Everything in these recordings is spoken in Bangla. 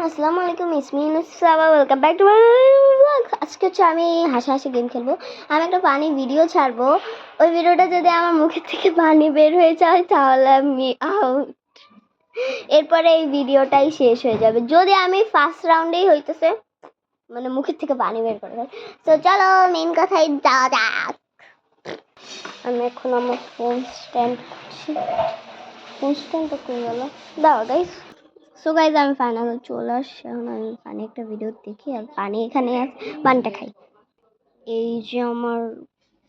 আসসালামু আলাইকুম, ইসমি নুসরাবা, welcome back to my blog. আজকে হচ্ছে আমি হাসি গেম খেলবো। আমি একটা পানি ভিডিও ছাড়বো। ওই ভিডিওটা যদি আমার মুখের থেকে পানি বের হয়ে যায় তাহলে আমি আউট। এরপরে এই ভিডিওটাই শেষ হয়ে যাবে যদি আমি ফার্স্ট রাউন্ডেই হইতেছে মানে মুখের থেকে পানি বের করে দেয়। তো চলো মেন কথায় যাওয়া যাক। আমি এখন আমার ফোন স্ট্যান্ড করছি। ফোন স্ট্যান্ডটা করে গেল দাও গাইস। সো গাইজ আমি ফাইনাল চলে আসছি। এখন আমি পানি একটা ভিডিও দেখি আর পানি এখানে পানিটা খাই। এই যে আমার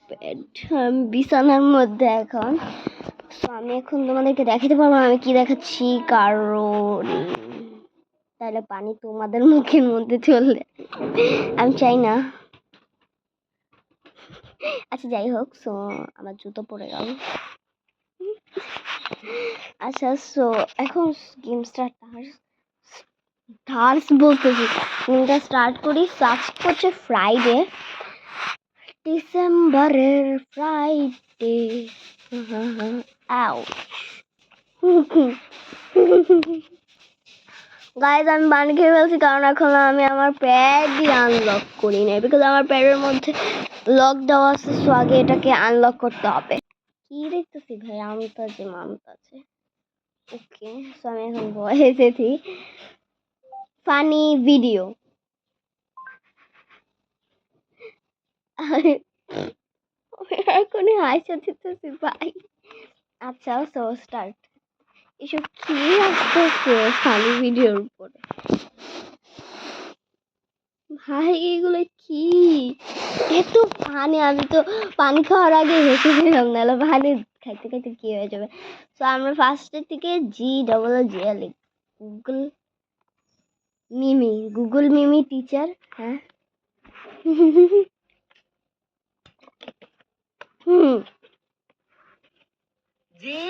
বেড, আমি বিছানার মধ্যে এখন। সো আমি এখন তোমাদেরকে দেখাতে পারবো না আমি কি দেখাচ্ছি, কারণ তাহলে পানি তোমাদের মুখের মধ্যে চললে আমি চাই না। আচ্ছা যাই হোক, সো আমার জুতো পড়ে গেল। আচ্ছা সো এখন গেম স্টার্ট বলতেছি গেমটা স্টার্ট করি। সার্চ করছে ফ্রাইডে, ডিসেম্বরের ফ্রাইডে। গাইজ আমি বান খেয়ে ফেলছি কারণ এখন আমি আমার প্যাডই আনলক করি নাই, বিকজ আমার প্যাডের মধ্যে লক দেওয়া আছে। সো আগে এটাকে আনলক করতে হবে। কি দেখতেছি ভাই, আমতা যে মামতা আছে। ওকে সো আমি এখন বসেছি ফানি ভিডিও। এখনই হাসা দিতেছি ভাই। আচ্ছা সো স্টার্ট। এসব কি আসতেছে ফানি ভিডিওর উপরে ভাই, এগুলো কি এত পানি? আমি তো পানি খাওয়ার আগে হেসে দিলাম, নাহলে পানি খাইতে খাইতে কি হয়ে যাবে। তো আমরা ফার্স্টের থেকে GGL গুগল মিমি টিচার। হ্যাঁ জি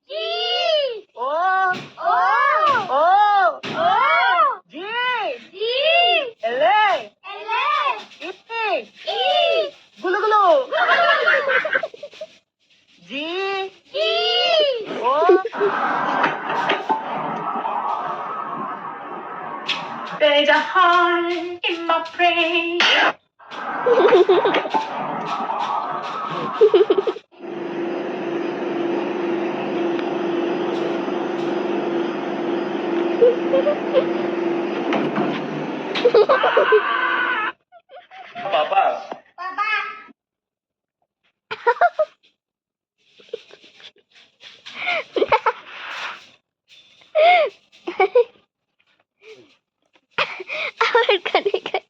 জি ও ও ও ও জি জি এলে এলে ই ই গুলো গুলো জি জি ও There's a heart in my brain. Papa. Papa. আমার কানে খাই।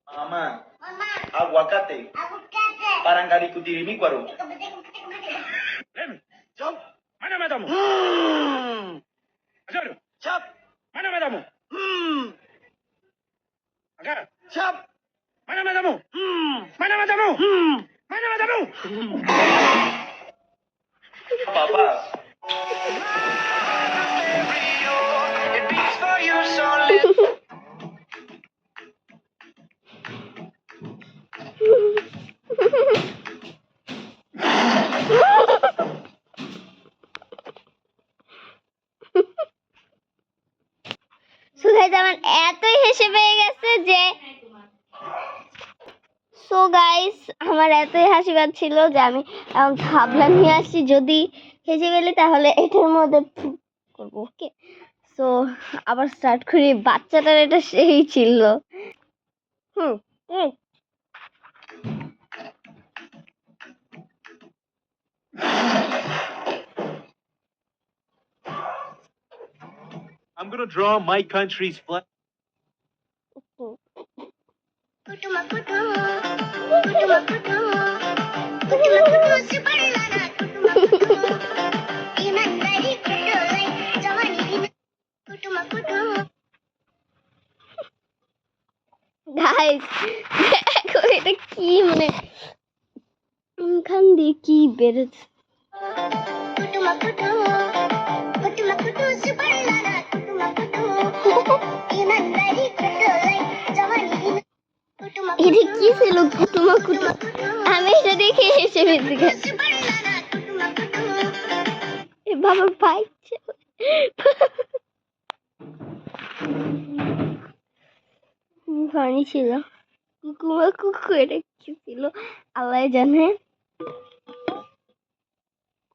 Mama, aguacate. Parang kali ku dirimi kwaro. Lem, Chop. Mana matamu? Ajaru. Chop. Mana matamu? Agar. Chop. Mana matamu? Mana matamu? Mana matamu? Papa. It beats for you so আমার এতই হেসে পেয়ে গেছে যে সো গাইস আমার এতই হাসি পাচ্ছিল যে আমি এখন ভাবলাম নিয়ে আসছি, যদি হেসে গেলে তাহলে এটার মধ্যে করবো। ওকে সো আবার স্টার্ট করি। বাচ্চাটার এটা সেই ছিল। হুম হুম I'm gonna draw my country's flag. Guys দেখো এটা কি, মানে এখান দিয়ে কি বেরোচ্ছে। কুটুমা কুটু আমি এটা দেখে হেসে ফেলছি বাবা পাইছে ফানি ছিল কুকুমা কুকু এটা কি ছিল আল্লাহ জানে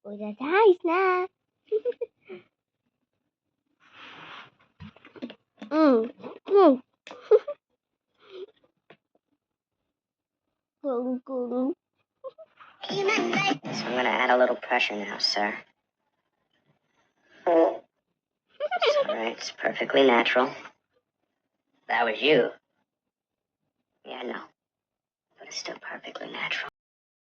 ওরা যাইস না হুম হুম কুকু So I'm going to add a little pressure now, sir. It's all right. It's perfectly natural. That was you. Yeah, I know. But it's still perfectly natural.